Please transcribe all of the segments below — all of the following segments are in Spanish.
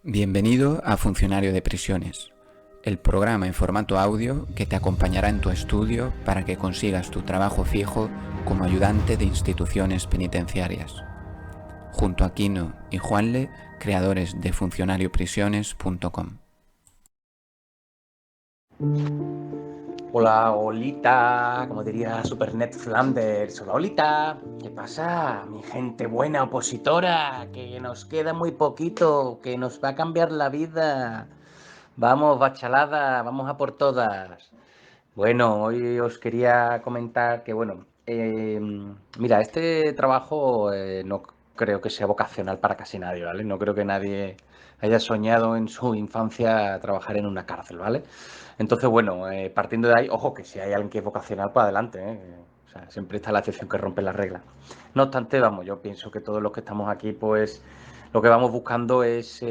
Bienvenido a Funcionario de Prisiones, el programa en formato audio que te acompañará en tu estudio para que consigas tu trabajo fijo como ayudante de instituciones penitenciarias. Junto a Kino y Juanle, creadores de funcionarioprisiones.com. Hola, Olita, como diría Supernet Flanders. Hola, Olita. ¿Qué pasa, mi gente buena opositora? Que nos queda muy poquito, que nos va a cambiar la vida. Vamos, bachalada, vamos a por todas. Bueno, hoy os quería comentar que, mira, este trabajo no creo que sea vocacional para casi nadie, ¿vale? No creo que nadie haya soñado en su infancia trabajar en una cárcel, ¿vale? Entonces, bueno, partiendo de ahí, ojo, que si hay alguien que es vocacional, pues adelante, ¿eh? O sea, siempre está la excepción que rompe las reglas. No obstante, vamos, yo pienso que todos los que estamos aquí, pues lo que vamos buscando es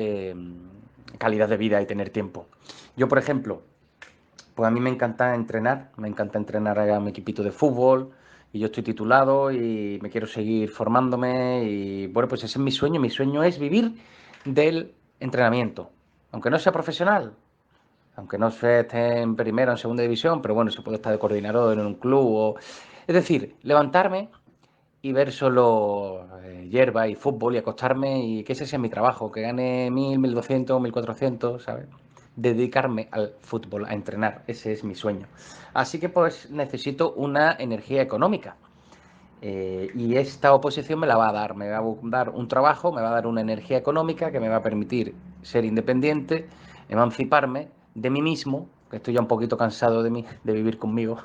calidad de vida y tener tiempo. Yo, por ejemplo, pues a mí me encanta entrenar a mi equipito de fútbol y yo estoy titulado y me quiero seguir formándome y bueno, pues ese es mi sueño es vivir del entrenamiento, aunque no sea profesional, aunque no se esté en primera o en segunda división, pero bueno, se puede estar de coordinador en un club o... Es decir, levantarme y ver solo hierba y fútbol y acostarme y que ese sea mi trabajo, que gane 1.000, 1.200, 1.400, ¿sabes? Dedicarme al fútbol, a entrenar, ese es mi sueño. Así que pues necesito una energía económica. Y esta oposición me la va a dar, me va a dar un trabajo, me va a dar una energía económica que me va a permitir ser independiente, emanciparme de mí mismo, que estoy ya un poquito cansado de mí, de vivir conmigo,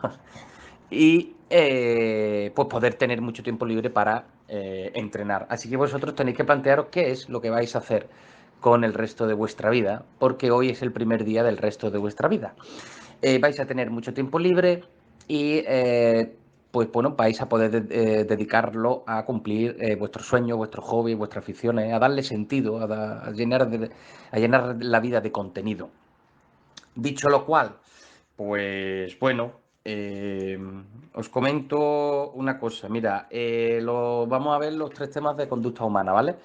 y pues poder tener mucho tiempo libre para entrenar. Así que vosotros tenéis que plantearos qué es lo que vais a hacer con el resto de vuestra vida, porque hoy es el primer día del resto de vuestra vida. Vais a tener mucho tiempo libre y pues bueno, vais a poder dedicarlo a cumplir vuestros sueños, vuestros hobbies, vuestras aficiones, a darle sentido, a llenar la vida de contenido. Dicho lo cual, pues bueno, eh, os comento una cosa. Mira, vamos a ver los 3 temas de conducta humana, ¿vale?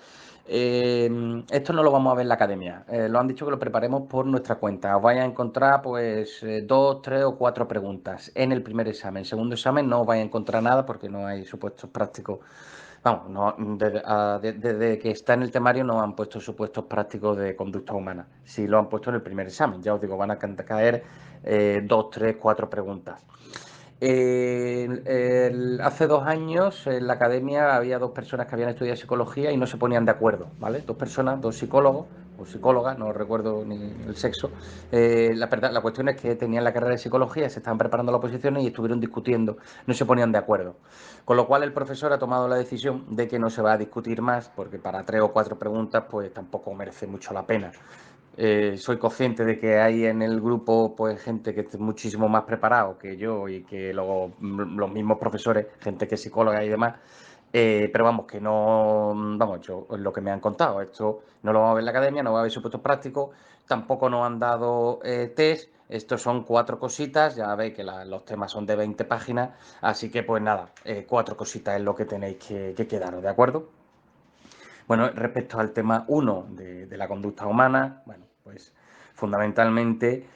Esto no lo vamos a ver en la academia. Lo han dicho que lo preparemos por nuestra cuenta. Os vais a encontrar pues 2, 3 o 4 preguntas en el primer examen. Segundo examen no os vais a encontrar nada porque no hay supuestos prácticos. Vamos, no, desde que está en el temario no han puesto supuestos prácticos de conducta humana. Sí lo han puesto en el primer examen. Ya os digo, van a caer 2, 3, 4 preguntas. Hace 2 años en la academia había 2 personas que habían estudiado psicología y no se ponían de acuerdo, ¿vale? 2 personas, 2 psicólogos o psicólogas, no recuerdo ni el sexo. La cuestión es que tenían la carrera de psicología, se estaban preparando las oposiciones y estuvieron discutiendo, no se ponían de acuerdo. Con lo cual el profesor ha tomado la decisión de que no se va a discutir más, porque para 3 o 4 preguntas pues tampoco merece mucho la pena. Soy consciente de que hay en el grupo pues gente que esté muchísimo más preparado que yo y que los mismos profesores, gente que es psicóloga y demás, pero vamos, que no, vamos, yo lo que me han contado, esto no lo vamos a ver en la academia, no va a haber supuestos prácticos, tampoco nos han dado test, estos son 4 cositas, ya veis que los temas son de 20 páginas, así que pues nada, 4 cositas es lo que tenéis que quedaros, ¿de acuerdo? Bueno, respecto al tema 1 de la conducta humana, bueno, pues fundamentalmente,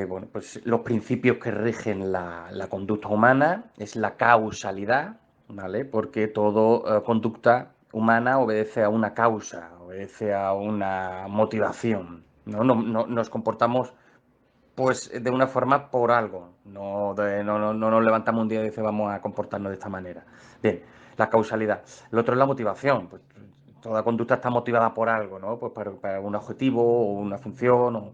bueno, pues los principios que rigen la conducta humana es la causalidad, ¿vale? Porque toda conducta humana obedece a una causa, obedece a una motivación, ¿no? Nos comportamos pues de una forma por algo, no nos levantamos un día y decimos vamos a comportarnos de esta manera. Bien, la causalidad. Lo otro es la motivación, pues toda conducta está motivada por algo, ¿no? Pues para un objetivo o una función.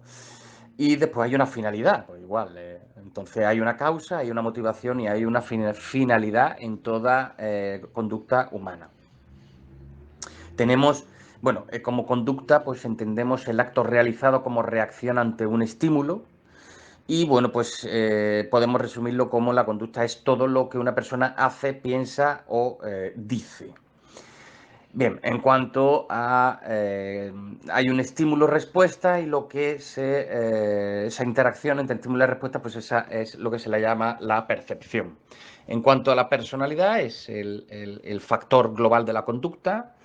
Y después hay una finalidad, pues igual. Entonces hay una causa, hay una motivación y hay una finalidad en toda conducta humana. Tenemos, bueno, como conducta, pues entendemos el acto realizado como reacción ante un estímulo, y bueno, pues podemos resumirlo como la conducta es todo lo que una persona hace, piensa o dice. Bien, en cuanto a... hay un estímulo-respuesta y lo que esa interacción entre estímulo y respuesta, pues esa es lo que se le llama la percepción. En cuanto a la personalidad, es el factor global de la conducta.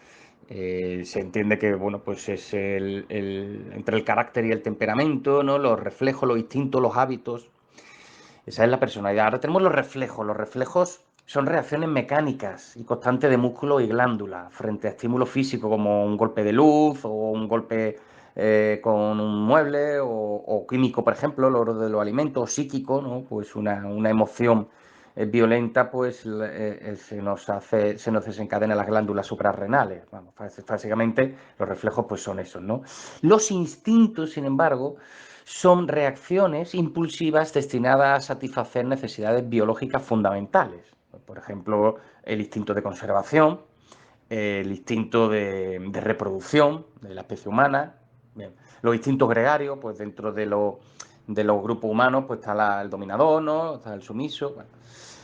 Se entiende que, bueno, pues es entre el carácter y el temperamento, ¿no? Los reflejos, los instintos, los hábitos. Esa es la personalidad. Ahora tenemos los reflejos. Los reflejos son reacciones mecánicas y constantes de músculos y glándulas frente a estímulos físicos como un golpe de luz o un golpe con un mueble o químico, por ejemplo, lo de los alimentos, o psíquico, ¿no? Pues una emoción violenta, pues se nos desencadena las glándulas suprarrenales. Vamos, básicamente los reflejos pues son esos, ¿no? Los instintos, sin embargo, son reacciones impulsivas destinadas a satisfacer necesidades biológicas fundamentales. Por ejemplo, el instinto de conservación, el instinto de reproducción de la especie humana. Bien. Los instintos gregarios, pues dentro de los grupos humanos, pues está el dominador, ¿no? Está el sumiso. Bueno.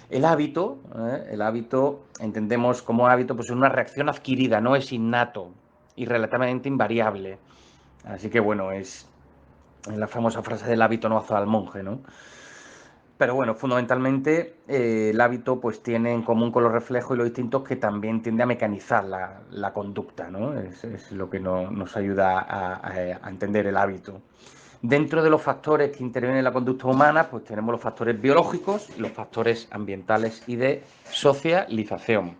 El hábito, entendemos como hábito, pues es una reacción adquirida, no es innato y relativamente invariable. Así que bueno, es la famosa frase del hábito no hace al monje, ¿no? Pero bueno, fundamentalmente el hábito pues tiene en común con los reflejos y los instintos que también tiende a mecanizar la conducta, ¿no? Es lo que nos ayuda a entender el hábito. Dentro de los factores que intervienen en la conducta humana, pues tenemos los factores biológicos, los factores ambientales y de socialización.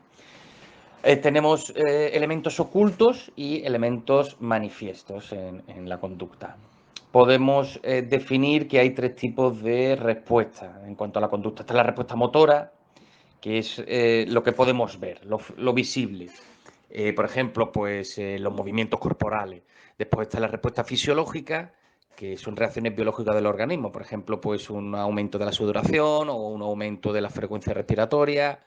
Tenemos elementos ocultos y elementos manifiestos en la conducta. Podemos definir que hay tres tipos de respuesta en cuanto a la conducta. Está la respuesta motora, que es lo que podemos ver, lo visible. Por ejemplo, pues los movimientos corporales. Después está la respuesta fisiológica, que son reacciones biológicas del organismo. Por ejemplo, pues un aumento de la sudoración o un aumento de la frecuencia respiratoria.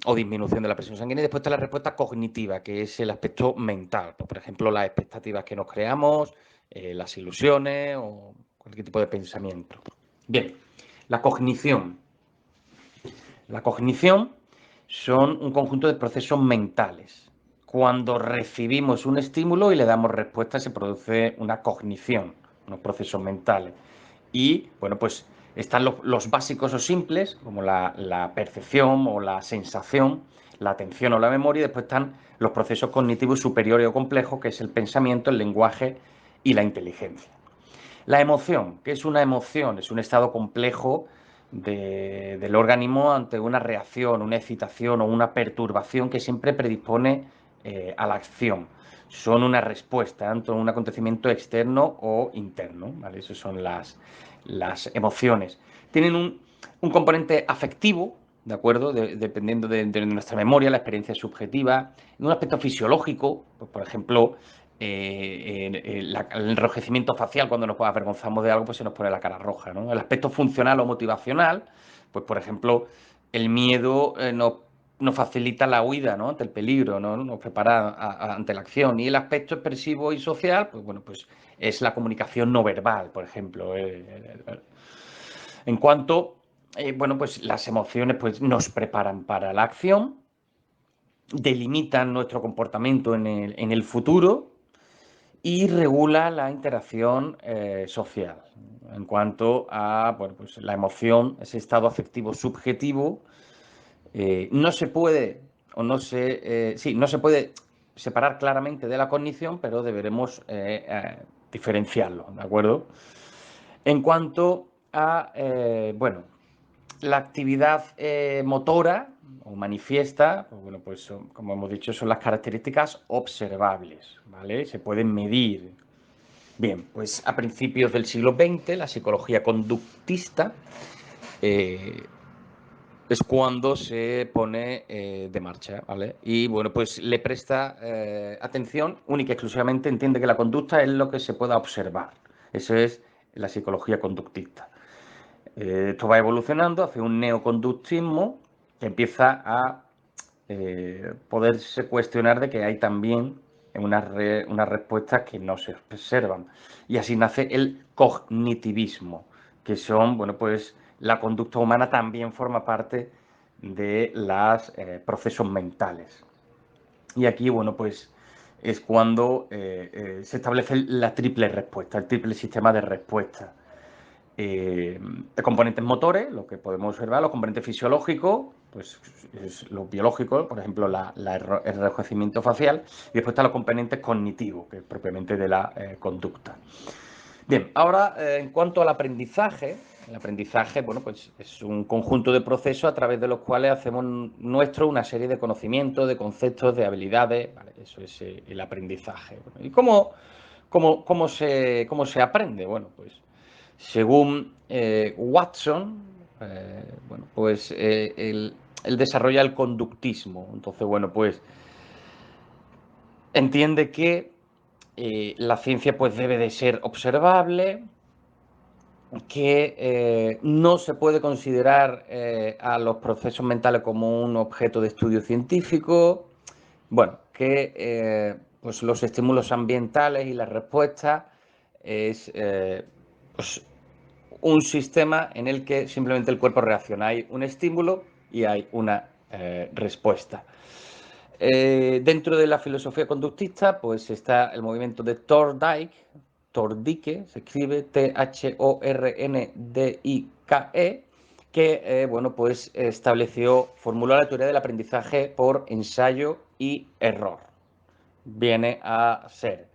O disminución de la presión sanguínea. Y después está la respuesta cognitiva, que es el aspecto mental. Pues, por ejemplo, las expectativas que nos creamos, las ilusiones o cualquier tipo de pensamiento. Bien, la cognición. La cognición son un conjunto de procesos mentales. Cuando recibimos un estímulo y le damos respuesta, se produce una cognición, unos procesos mentales. Y, bueno, pues están los básicos o simples, como la percepción o la sensación, la atención o la memoria, y después están los procesos cognitivos superiores o complejos, que es el pensamiento, el lenguaje y la inteligencia. La emoción, ¿qué es una emoción? Es un estado complejo del organismo ante una reacción, una excitación o una perturbación que siempre predispone a la acción. Son una respuesta ante un acontecimiento externo o interno, ¿vale? Esas son las emociones. Tienen un componente afectivo, ¿de acuerdo? Dependiendo de nuestra memoria, la experiencia subjetiva, en un aspecto fisiológico, pues, por ejemplo, el enrojecimiento facial, cuando nos avergonzamos de algo, pues se nos pone la cara roja, ¿no? El aspecto funcional o motivacional, pues por ejemplo, el miedo nos facilita la huida, ¿no? Ante el peligro, ¿no? Nos prepara ante la acción. Y el aspecto expresivo y social, pues bueno, pues es la comunicación no verbal, por ejemplo. En cuanto, bueno, pues las emociones pues nos preparan para la acción, delimitan nuestro comportamiento en el futuro y regula la interacción social. En cuanto a, bueno, pues la emoción, ese estado afectivo subjetivo, no se puede, o no se, sí, no se puede separar claramente de la cognición, pero deberemos diferenciarlo, ¿de acuerdo? En cuanto a, bueno, la actividad motora o manifiesta, pues bueno, pues como hemos dicho, son las características observables, ¿vale? Se pueden medir. Bien, pues a principios del siglo XX, la psicología conductista es cuando se pone de marcha, ¿vale? Y bueno, pues le presta atención única y exclusivamente, entiende que la conducta es lo que se pueda observar. Eso es la psicología conductista. Esto va evolucionando hacia un neoconductismo que empieza a poderse cuestionar de que hay también unas respuestas que no se observan. Y así nace el cognitivismo, que son, bueno, pues la conducta humana también forma parte de los procesos mentales. Y aquí, bueno, pues es cuando se establece la triple respuesta, el triple sistema de respuesta. de componentes motores, lo que podemos observar, los componentes fisiológicos, pues es lo biológico, por ejemplo, el enrojecimiento facial, y después están los componentes cognitivos, que es propiamente de la conducta. Bien, ahora en cuanto al aprendizaje, el aprendizaje, bueno, pues es un conjunto de procesos a través de los cuales hacemos nuestro una serie de conocimientos, de conceptos, de habilidades, ¿vale? Eso es el aprendizaje. Bueno, ¿y cómo se aprende? Bueno, pues según Watson, bueno, pues él desarrolla el conductismo. Entonces, bueno, pues entiende que la ciencia pues debe de ser observable, que no se puede considerar a los procesos mentales como un objeto de estudio científico, bueno, que pues los estímulos ambientales y las respuestas es pues un sistema en el que simplemente el cuerpo reacciona. Hay un estímulo y hay una respuesta. Dentro de la filosofía conductista, pues está el movimiento de Thorndike, se escribe Thorndike, que bueno, pues formuló la teoría del aprendizaje por ensayo y error. Viene a ser: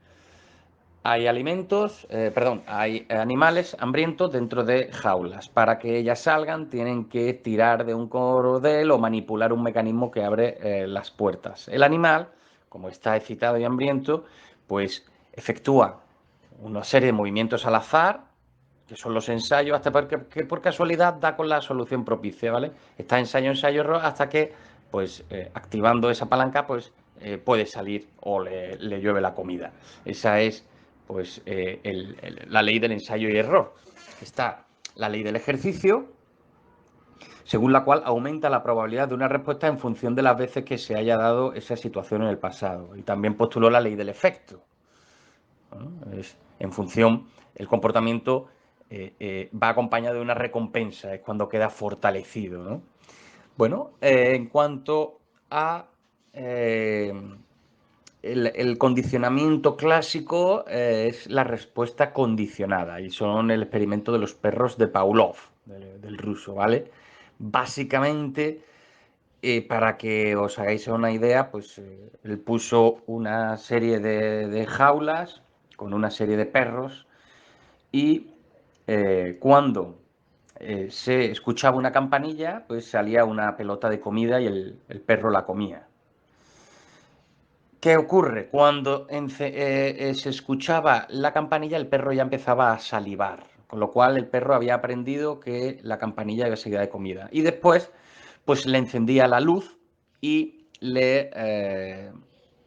hay hay animales hambrientos dentro de jaulas. Para que ellas salgan, tienen que tirar de un cordel o manipular un mecanismo que abre las puertas. El animal, como está excitado y hambriento, pues efectúa una serie de movimientos al azar, que son los ensayos, hasta que por casualidad da con la solución propicia, ¿vale? Está ensayo, error, hasta que, pues, activando esa palanca, pues, puede salir o le llueve la comida. Esa es, pues, la ley del ensayo y error. Está la ley del ejercicio, según la cual aumenta la probabilidad de una respuesta en función de las veces que se haya dado esa situación en el pasado. Y también postuló la ley del efecto. ¿No? Es en función, el comportamiento va acompañado de una recompensa, es cuando queda fortalecido, ¿no? Bueno, en cuanto a el condicionamiento clásico, es la respuesta condicionada, y son el experimento de los perros de Pavlov, del ruso, ¿vale? Básicamente, para que os hagáis una idea, pues él puso una serie de jaulas con una serie de perros, y cuando se escuchaba una campanilla, pues salía una pelota de comida y el perro la comía. ¿Qué ocurre? Cuando se escuchaba la campanilla, el perro ya empezaba a salivar, con lo cual el perro había aprendido que la campanilla iba seguida de comida. Y después, pues le encendía la luz y le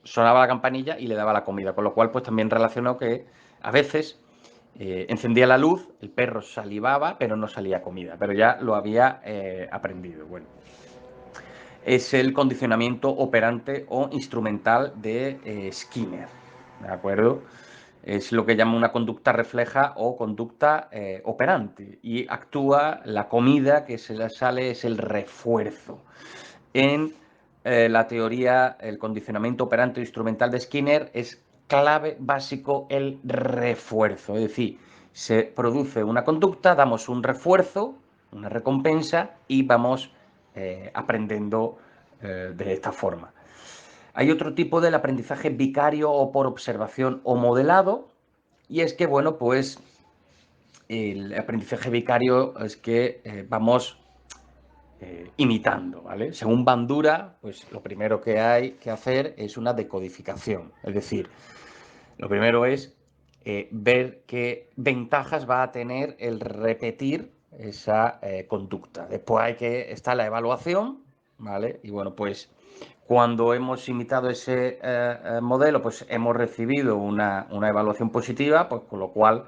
sonaba la campanilla y le daba la comida, con lo cual pues también relacionó que a veces encendía la luz, el perro salivaba, pero no salía comida, pero ya lo había aprendido. Bueno, es el condicionamiento operante o instrumental de Skinner, ¿de acuerdo? Es lo que llama una conducta refleja o conducta operante, y actúa, la comida que se le sale es el refuerzo. En la teoría, el condicionamiento operante o instrumental de Skinner es clave básico el refuerzo, es decir, se produce una conducta, damos un refuerzo, una recompensa, y vamos aprendiendo de esta forma. Hay otro tipo del aprendizaje vicario o por observación o modelado, y es que, bueno, pues el aprendizaje vicario es que vamos imitando, ¿vale? Según Bandura, pues lo primero que hay que hacer es una decodificación, es decir, lo primero es ver qué ventajas va a tener el repetir esa conducta. Después está la evaluación, ¿vale? Y bueno, pues cuando hemos imitado ese modelo, pues hemos recibido una evaluación positiva, pues con lo cual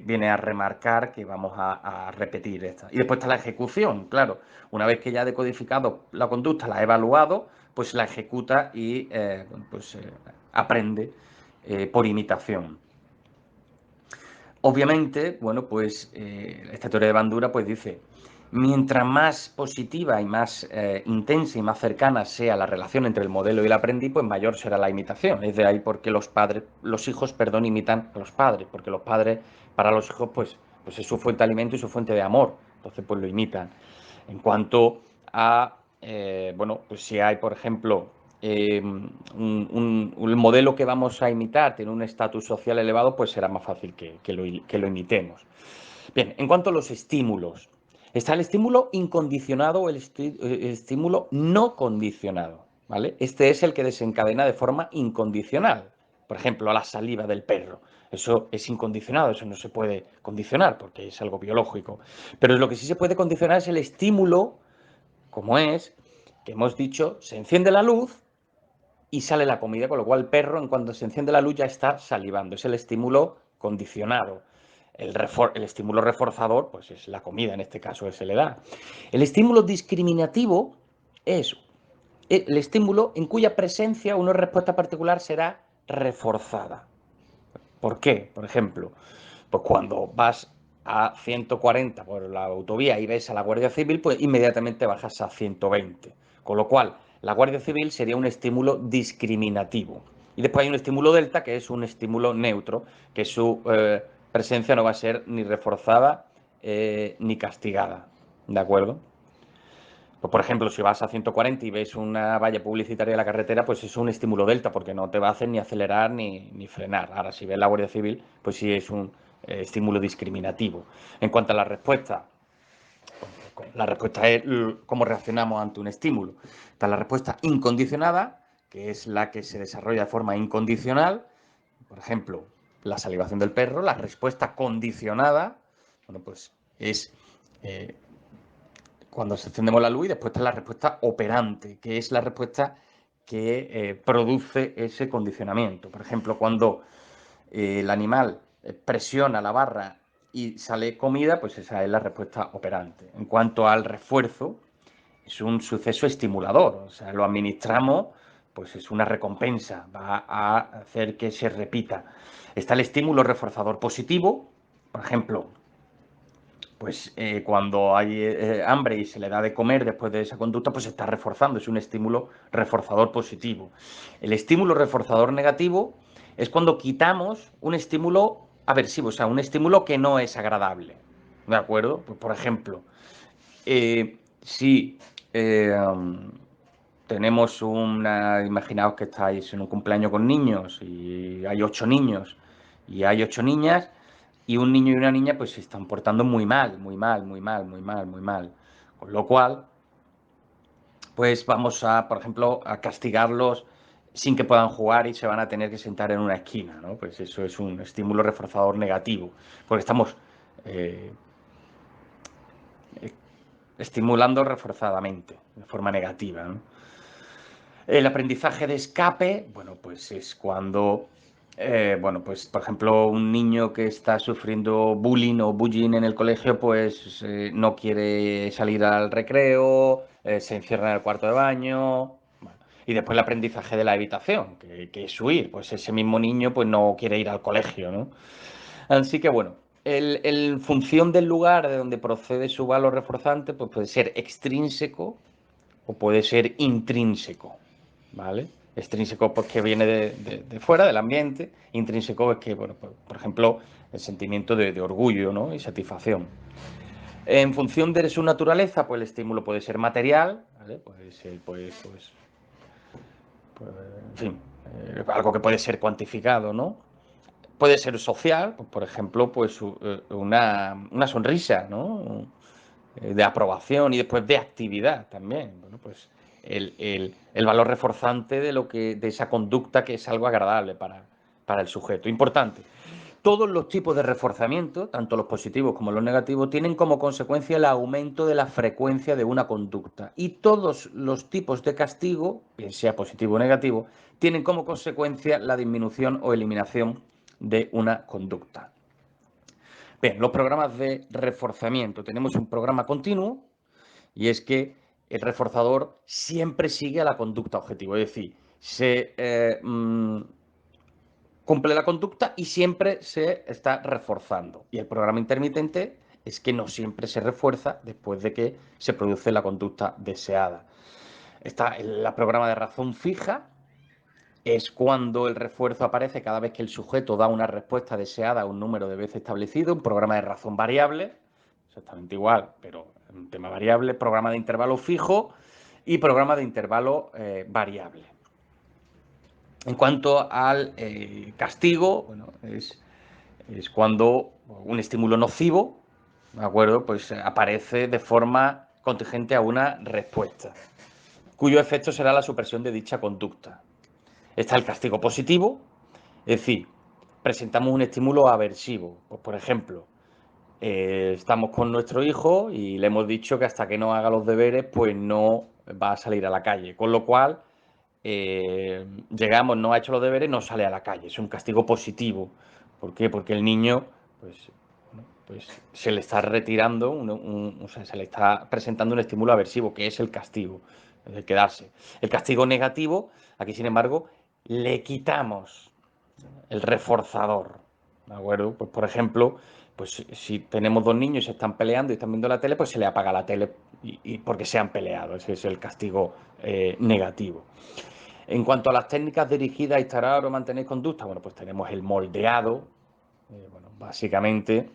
viene a remarcar que vamos a repetir esta. Y después está la ejecución, claro. Una vez que ya ha decodificado la conducta, la ha evaluado, pues la ejecuta y aprende por imitación. Obviamente, bueno, pues esta teoría de Bandura pues dice: mientras más positiva y más intensa y más cercana sea la relación entre el modelo y el aprendiz, pues mayor será la imitación. Es de ahí porque los hijos, imitan a los padres, porque los padres para los hijos pues pues es su fuente de alimento y su fuente de amor, entonces pues lo imitan. En cuanto a, bueno, pues si hay, por ejemplo, un modelo que vamos a imitar tiene un estatus social elevado, pues será más fácil que lo imitemos. Bien, en cuanto a los estímulos, está el estímulo incondicionado o el estímulo no condicionado, ¿vale? Este es el que desencadena de forma incondicional. Por ejemplo, la saliva del perro. Eso es incondicionado, eso no se puede condicionar porque es algo biológico. Pero lo que sí se puede condicionar es el estímulo, como es, que hemos dicho, se enciende la luz y sale la comida, con lo cual el perro, en cuanto se enciende la luz, ya está salivando. Es el estímulo condicionado. El estímulo reforzador, pues es la comida, en este caso se le da. El estímulo discriminativo es el estímulo en cuya presencia una respuesta particular será reforzada. ¿Por qué? Por ejemplo, pues cuando vas a 140 por la autovía y ves a la Guardia Civil, pues inmediatamente bajas a 120. Con lo cual, la Guardia Civil sería un estímulo discriminativo. Y después hay un estímulo delta, que es un estímulo neutro, que su presencia no va a ser ni reforzada ni castigada. ¿De acuerdo? Pues, por ejemplo, si vas a 140 y ves una valla publicitaria en la carretera, pues es un estímulo delta, porque no te va a hacer ni acelerar ni frenar. Ahora, si ves la Guardia Civil, pues sí es un estímulo discriminativo. En cuanto a la respuesta es cómo reaccionamos ante un estímulo. Está la respuesta incondicionada, que es la que se desarrolla de forma incondicional. Por ejemplo, la salivación del perro. La respuesta condicionada, bueno, pues es cuando encendemos la luz, y después está la respuesta operante, que es la respuesta que produce ese condicionamiento. Por ejemplo, cuando el animal presiona la barra y sale comida, pues esa es la respuesta operante. En cuanto al refuerzo, es un suceso estimulador, o sea, lo administramos, pues es una recompensa, va a hacer que se repita. Está el estímulo reforzador positivo, por ejemplo, pues cuando hay hambre y se le da de comer después de esa conducta, pues se está reforzando, es un estímulo reforzador positivo. El estímulo reforzador negativo es cuando quitamos un estímulo aversivo, o sea, un estímulo que no es agradable, ¿de acuerdo? Pues, por ejemplo, si tenemos imaginaos que estáis en un cumpleaños con niños y hay 8 niños y hay 8 niñas, y un niño y una niña pues se están portando muy mal, muy mal, muy mal, muy mal, muy mal. Con lo cual, pues vamos a, por ejemplo, a castigarlos sin que puedan jugar y se van a tener que sentar en una esquina, ¿no? Pues eso es un estímulo reforzador negativo, porque estamos estimulando reforzadamente, de forma negativa, ¿no? El aprendizaje de escape, bueno, pues es cuando, bueno, pues por ejemplo, un niño que está sufriendo bullying o bullying en el colegio, pues no quiere salir al recreo, se encierra en el cuarto de baño. Bueno, y después el aprendizaje de la evitación, que es huir, pues ese mismo niño pues no quiere ir al colegio, ¿no? Así que bueno, en función del lugar de donde procede su valor reforzante, pues puede ser extrínseco o puede ser intrínseco, ¿vale? Extrínseco porque viene de fuera, del ambiente. Intrínseco es que, bueno, por ejemplo, el sentimiento de orgullo, ¿no? Y satisfacción. En función de su naturaleza, pues el estímulo puede ser material, ¿vale? Puede ser, en fin, algo que puede ser cuantificado, ¿no? Puede ser social, pues, por ejemplo, pues una sonrisa, ¿no? De aprobación y después de actividad también. Bueno, pues el valor reforzante de esa conducta que es algo agradable para el sujeto. Importante. Todos los tipos de reforzamiento, tanto los positivos como los negativos, tienen como consecuencia el aumento de la frecuencia de una conducta. Y todos los tipos de castigo, bien sea positivo o negativo, tienen como consecuencia la disminución o eliminación de una conducta. Bien, los programas de reforzamiento. Tenemos un programa continuo y es que el reforzador siempre sigue a la conducta objetivo, es decir, se cumple la conducta y siempre se está reforzando. Y el programa intermitente es que no siempre se refuerza después de que se produce la conducta deseada. Está el programa de razón fija, es cuando el refuerzo aparece cada vez que el sujeto da una respuesta deseada a un número de veces establecido, un programa de razón variable, exactamente igual, pero un tema variable, programa de intervalo fijo y programa de intervalo variable. En cuanto al castigo, bueno, es cuando un estímulo nocivo, ¿de acuerdo? Pues aparece de forma contingente a una respuesta, cuyo efecto será la supresión de dicha conducta. Está el castigo positivo, es decir, presentamos un estímulo aversivo. Pues, por ejemplo, estamos con nuestro hijo y le hemos dicho que hasta que no haga los deberes, pues no va a salir a la calle. Con lo cual, llegamos, no ha hecho los deberes, no sale a la calle. Es un castigo positivo. ¿Por qué? Porque el niño, pues se le está retirando, o sea, se le está presentando un estímulo aversivo, que es el castigo, el quedarse. El castigo negativo, aquí sin embargo, le quitamos el reforzador, ¿de acuerdo? Pues por ejemplo, pues si tenemos dos niños y se están peleando y están viendo la tele, pues se le apaga la tele y porque se han peleado. Ese es el castigo negativo. En cuanto a las técnicas dirigidas a instaurar o mantener conducta, bueno, pues tenemos el moldeado. Bueno, básicamente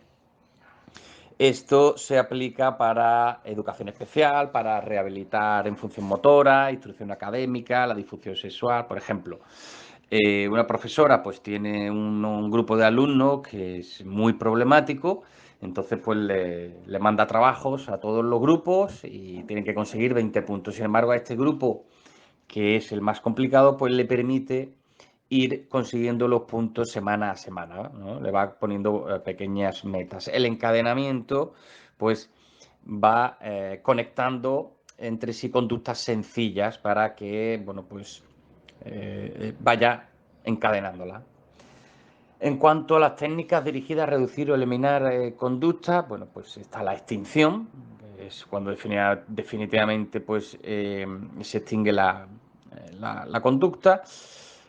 esto se aplica para educación especial, para rehabilitar en función motora, instrucción académica, la disfunción sexual, por ejemplo. Una profesora pues tiene un grupo de alumnos que es muy problemático, entonces pues le manda trabajos a todos los grupos y tienen que conseguir 20 puntos. Sin embargo, a este grupo, que es el más complicado, pues le permite ir consiguiendo los puntos semana a semana, ¿no? Le va poniendo pequeñas metas. El encadenamiento, pues va conectando entre sí conductas sencillas para que, bueno, pues vaya encadenándola. En cuanto a las técnicas dirigidas a reducir o eliminar conductas, bueno, pues está la extinción, que es cuando definitivamente pues, se extingue la conducta.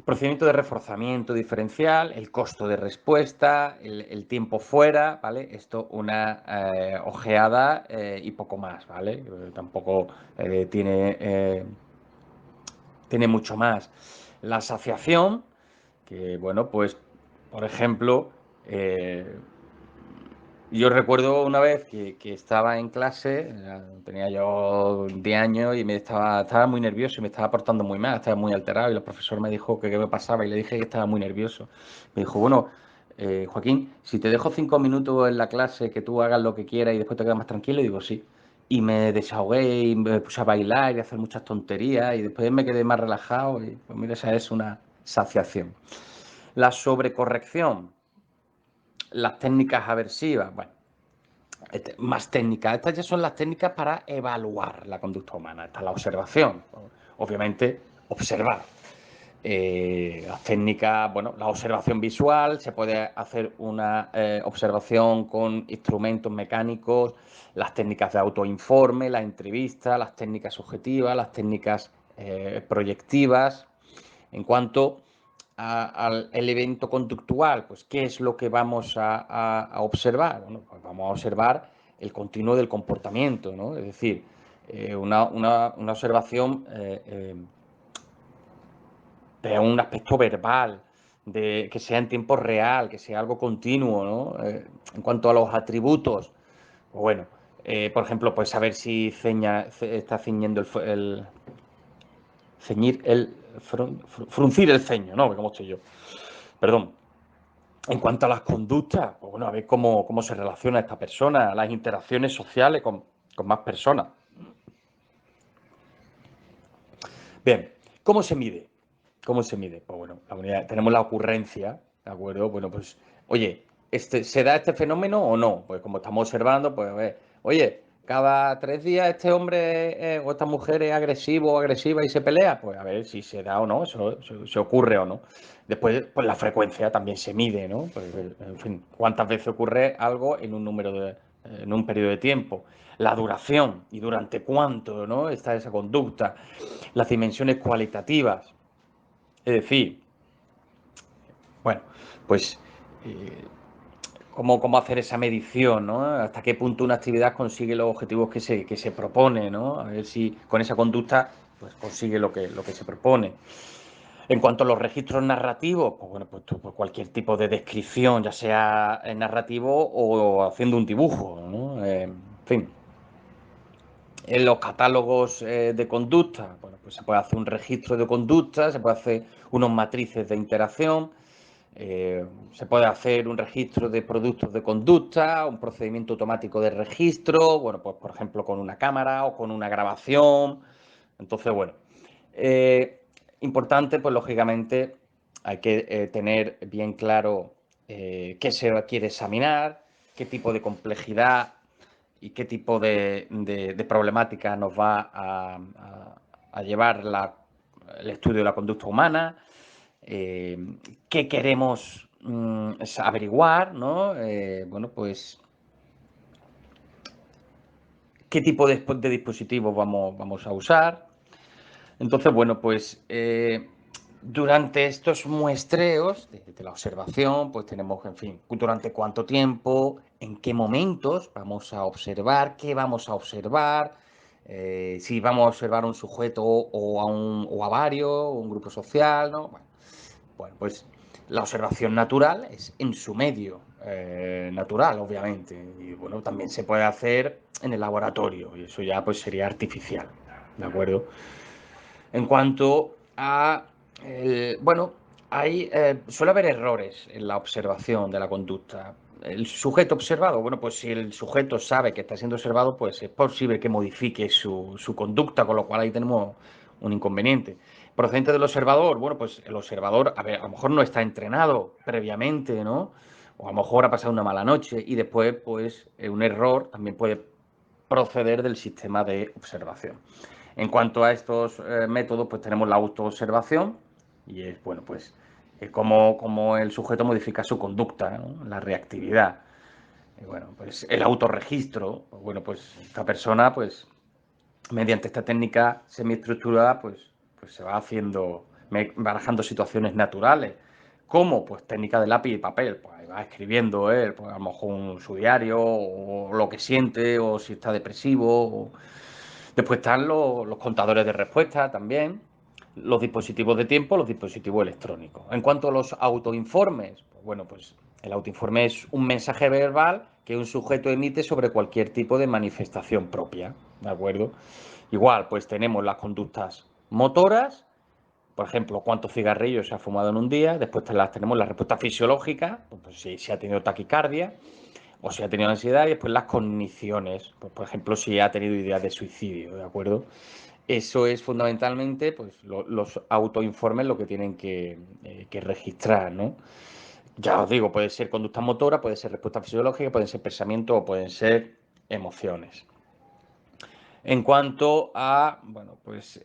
Procedimiento de reforzamiento diferencial, el costo de respuesta, el tiempo fuera, ¿vale? Esto una ojeada y poco más, ¿vale? Tampoco tiene mucho más. La asociación, que bueno, pues, por ejemplo, yo recuerdo una vez que estaba en clase, tenía yo 10 años y estaba muy nervioso y me estaba portando muy mal, estaba muy alterado y el profesor me dijo que qué me pasaba y le dije que estaba muy nervioso. Me dijo, bueno, Joaquín, si te dejo 5 minutos en la clase que tú hagas lo que quieras y después te quedas más tranquilo, y digo, sí. Y me desahogué y me puse a bailar y a hacer muchas tonterías y después me quedé más relajado y pues mira, esa es una saciación. La sobrecorrección, las técnicas aversivas, bueno, más técnicas. Estas ya son las técnicas para evaluar la conducta humana. Esta es la observación. Obviamente, observar. Las técnicas, bueno, la observación visual, se puede hacer una observación con instrumentos mecánicos, las técnicas de autoinforme, la entrevista, las técnicas subjetivas, las técnicas proyectivas. En cuanto al evento conductual, pues ¿qué es lo que vamos a observar? Bueno, pues vamos a observar el continuo del comportamiento, ¿no? Es decir, una observación de un aspecto verbal, de que sea en tiempo real, que sea algo continuo, ¿no? En cuanto a los atributos, pues bueno, por ejemplo, pues saber si está ciñendo ceñir fruncir el ceño, ¿no? ¿Cómo estoy yo? Perdón. En cuanto a las conductas, pues bueno, a ver cómo se relaciona esta persona, las interacciones sociales con más personas. Bien, ¿cómo se mide? ¿Cómo se mide? Pues bueno, tenemos la ocurrencia, ¿de acuerdo? Bueno, pues, oye, ¿se da este fenómeno o no? Pues como estamos observando, pues a ver, oye, cada 3 días este hombre o esta mujer es agresivo o agresiva y se pelea, pues a ver si se da o no, eso se ocurre o no. Después, pues la frecuencia también se mide, ¿no? Pues, en fin, cuántas veces ocurre algo en en un periodo de tiempo. La duración y durante cuánto, ¿no? Está esa conducta. Las dimensiones cualitativas. Es decir, bueno, pues cómo hacer esa medición, ¿no? Hasta qué punto una actividad consigue los objetivos que se propone, ¿no? A ver si con esa conducta pues consigue lo que se propone. En cuanto a los registros narrativos, pues bueno, pues cualquier tipo de descripción, ya sea en narrativo o haciendo un dibujo, ¿no? En fin. En los catálogos de conducta, bueno, pues se puede hacer un registro de conducta, se puede hacer unos matrices de interacción, se puede hacer un registro de productos de conducta, un procedimiento automático de registro, bueno, pues por ejemplo con una cámara o con una grabación. Entonces, bueno, importante, pues lógicamente hay que tener bien claro qué se quiere examinar, qué tipo de complejidad y qué tipo de problemática nos va a llevar el estudio de la conducta humana, qué queremos averiguar, ¿no? Bueno, pues qué tipo de dispositivos vamos a usar. Entonces, bueno, pues durante estos muestreos de la observación, pues tenemos, en fin, durante cuánto tiempo, en qué momentos vamos a observar, qué vamos a observar, si vamos a observar a un sujeto o a varios, o un grupo social, ¿no? Bueno, pues la observación natural es en su medio natural, obviamente, y bueno, también se puede hacer en el laboratorio, y eso ya pues sería artificial, ¿de acuerdo? En cuanto a, bueno, suele haber errores en la observación de la conducta. El sujeto observado, bueno, pues si el sujeto sabe que está siendo observado, pues es posible que modifique su conducta, con lo cual ahí tenemos un inconveniente. Procedente del observador, bueno, pues el observador, a ver, a lo mejor no está entrenado previamente, ¿no? O a lo mejor ha pasado una mala noche y después, pues, un error también puede proceder del sistema de observación. En cuanto a estos métodos, pues tenemos la autoobservación y es, bueno, pues cómo el sujeto modifica su conducta, ¿no? La reactividad. Y bueno, pues el autorregistro, pues, bueno, pues esta persona, pues mediante esta técnica semiestructurada, pues se va haciendo, barajando situaciones naturales. ¿Cómo? Pues técnica de lápiz y papel. Pues ahí va escribiendo él, pues a lo mejor su diario, o lo que siente, o si está depresivo. Después están los contadores de respuesta también, los dispositivos de tiempo, los dispositivos electrónicos. En cuanto a los autoinformes, pues bueno, pues el autoinforme es un mensaje verbal que un sujeto emite sobre cualquier tipo de manifestación propia, ¿de acuerdo? Igual, pues tenemos las conductas motoras, por ejemplo, cuántos cigarrillos se ha fumado en un día, después tenemos la respuesta fisiológica, pues si ha tenido taquicardia, o si ha tenido ansiedad, y después las cogniciones, pues, por ejemplo, si ha tenido ideas de suicidio, ¿de acuerdo? Eso es fundamentalmente, pues, los autoinformes lo que tienen que registrar, ¿no? Ya os digo, puede ser conducta motora, puede ser respuesta fisiológica, pueden ser pensamientos o pueden ser emociones. En cuanto a, bueno, pues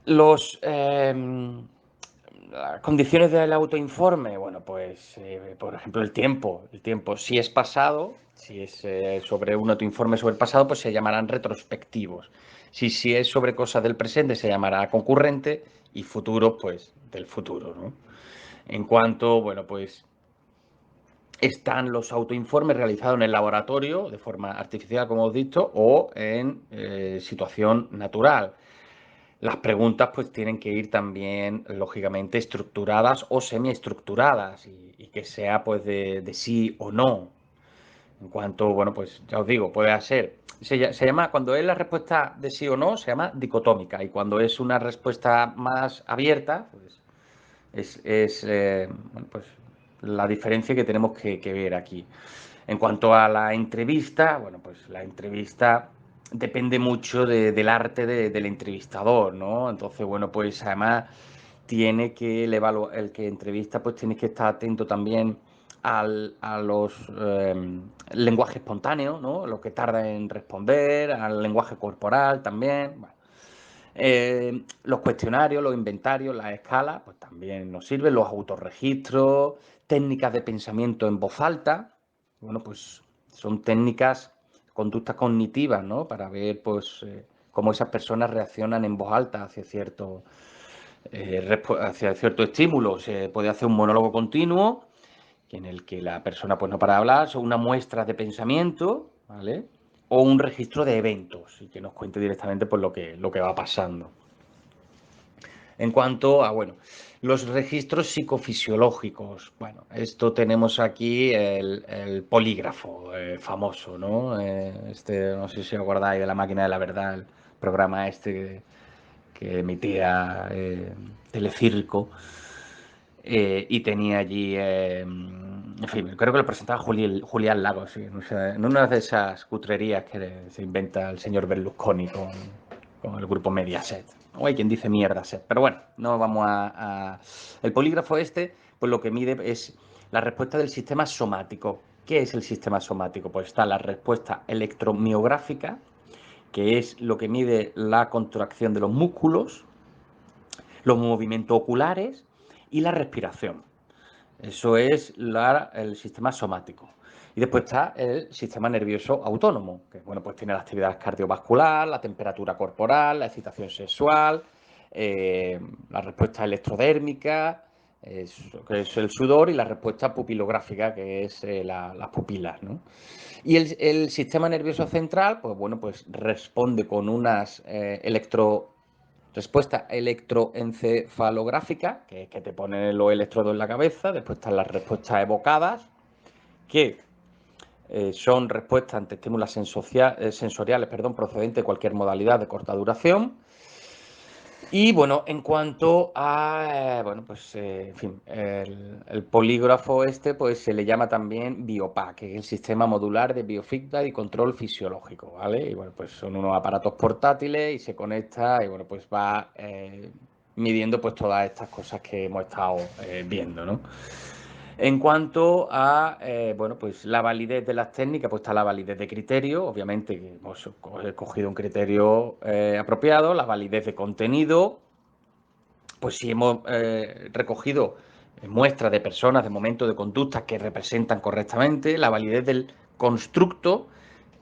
los las condiciones del autoinforme, bueno, pues por ejemplo el tiempo, si es pasado, si es sobre un autoinforme sobre el pasado, pues se llamarán retrospectivos. Si es sobre cosas del presente, se llamará concurrente, y futuro, pues del futuro, ¿no? En cuanto, bueno, pues están los autoinformes realizados en el laboratorio de forma artificial, como os he dicho, o en situación natural. Las preguntas pues tienen que ir también, lógicamente, estructuradas o semiestructuradas y que sea pues de sí o no. En cuanto, bueno, pues ya os digo, puede ser, se llama, cuando es la respuesta de sí o no, se llama dicotómica, y cuando es una respuesta más abierta, pues bueno, pues la diferencia que tenemos que ver aquí. En cuanto a la entrevista, bueno, pues la entrevista depende mucho del arte del entrevistador, ¿no? Entonces, bueno, pues además tiene que el que entrevista, pues tiene que estar atento también a los lenguaje espontáneo, ¿no? Lo que tarda en responder, al lenguaje corporal también. Bueno, los cuestionarios, los inventarios, las escalas, pues también nos sirven, los autorregistros, técnicas de pensamiento en voz alta, bueno, pues son técnicas, conductas cognitivas, ¿no? Para ver, pues, cómo esas personas reaccionan en voz alta hacia cierto estímulo. Se puede hacer un monólogo continuo, en el que la persona pues no para de hablar, son una muestra de pensamiento, ¿vale? O un registro de eventos y que nos cuente directamente pues lo que va pasando. En cuanto a, bueno, los registros psicofisiológicos, bueno, esto tenemos aquí el polígrafo famoso, ¿no? No sé si os acordáis de La Máquina de la Verdad, el programa este que emitía Telecirco, y tenía allí, en fin, creo que lo presentaba Julián Lagos, sí, no sé, en una de esas cutrerías que se inventa el señor Berlusconi con el grupo Mediaset. O hay quien dice mierda set, pero bueno, no vamos El polígrafo este, pues lo que mide es la respuesta del sistema somático. ¿Qué es el sistema somático? Pues está la respuesta electromiográfica, que es lo que mide la contracción de los músculos, los movimientos oculares y la respiración. Eso es el sistema somático. Y después está el sistema nervioso autónomo, que bueno, pues tiene la actividad cardiovascular, la temperatura corporal, la excitación sexual, la respuesta electrodérmica, que es el sudor, y la respuesta pupilográfica, que es las pupilas, ¿no? Y el sistema nervioso central, pues bueno, pues responde con unas respuesta electroencefalográfica, que es que te ponen los electrodos en la cabeza. Después están las respuestas evocadas, que son respuestas ante estímulos sensoriales procedentes de cualquier modalidad de corta duración. Y bueno, en cuanto a, en fin, el polígrafo este, pues se le llama también BioPAC, que es el sistema modular de biofeedback y control fisiológico, ¿vale? Y bueno, pues son unos aparatos portátiles y se conecta y bueno, pues va midiendo pues todas estas cosas que hemos estado viendo, ¿no? En cuanto a pues la validez de las técnicas, pues está la validez de criterio, obviamente que hemos cogido un criterio apropiado, la validez de contenido, pues si hemos recogido muestras de personas, de momentos, de conductas que representan correctamente, la validez del constructo,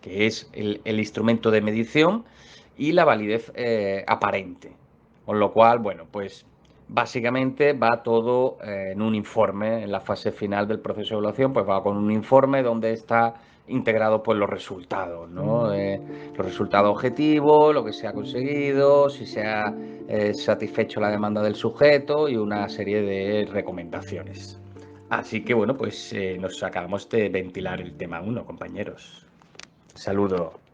que es el instrumento de medición, y la validez aparente. Con lo cual, bueno, pues básicamente va todo en un informe, en la fase final del proceso de evaluación, pues va con un informe donde está integrado pues los resultados, ¿no? Los resultados objetivos, lo que se ha conseguido, si se ha satisfecho la demanda del sujeto y una serie de recomendaciones. Así que bueno, pues nos acabamos de ventilar el tema 1, compañeros. Saludo.